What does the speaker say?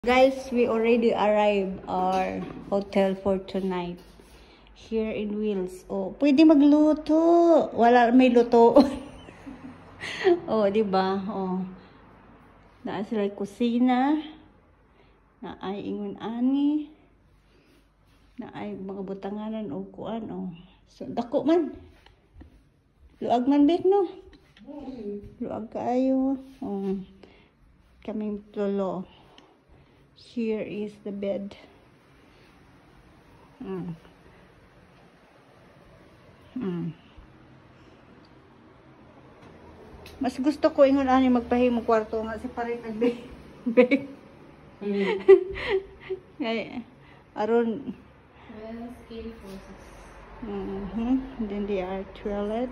Guys, we already arrived our hotel for tonight. Here in Wheels. Oh, pwede magluto. Wala, may luto. Oh, di ba? Oh. Naa sila kusina. Na ay ingon ani. Na ay mga butanganan o kuan oh. So dako man. Luag man bit no. Luag kayo. Oh. Kaming tulo. Here is the bed. Mas gusto ko ingon ani magpahimo kwarto nga separate ang bed. Ay, aron scale forces. Then they are toilet.